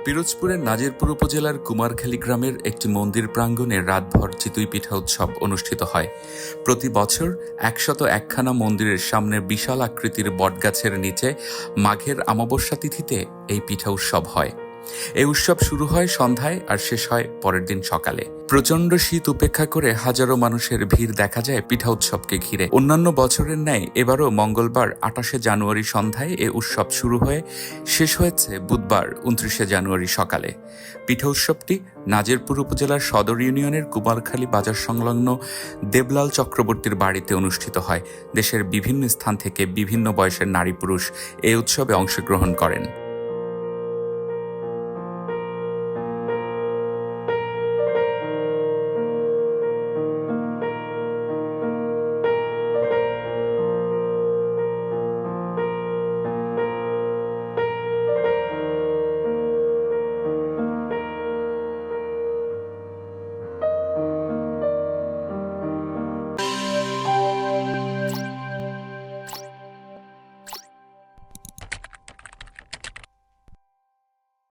পিরোজপুরের নাজিরপুর উপজেলার কুমারখালী গ্রামের একটি মন্দির প্রাঙ্গণে রাতভর চিতই পিঠা উৎসব অনুষ্ঠিত হয়। প্রতি বছর ১০১খানা মন্দিরের সামনে বিশাল আকৃতির বটগাছের নিচে মাঘের অমাবস্যা তিথিতে এই পিঠা উৎসব হয়। এই উৎসব শুরু হয় সন্ধ্যায় আর শেষ হয় পরের দিন সকালে। প্রচণ্ড শীত উপেক্ষা করে হাজারো মানুষের ভিড় দেখা যায় পিঠা উৎসবকে ঘিরে। অন্যান্য বছরের ন্যায় এবারও মঙ্গলবার ২৮শে জানুয়ারি সন্ধ্যায় এ উৎসব শুরু হয়ে শেষ হয়েছে বুধবার ২৯শে জানুয়ারি সকালে। পিঠা উৎসবটি নাজিরপুর উপজেলার সদর ইউনিয়নের কুমারখালী বাজার সংলগ্ন দেবলাল চক্রবর্তীর বাড়িতে অনুষ্ঠিত হয়। দেশের বিভিন্ন স্থান থেকে বিভিন্ন বয়সের নারী পুরুষ এই উৎসবে অংশগ্রহণ করেন।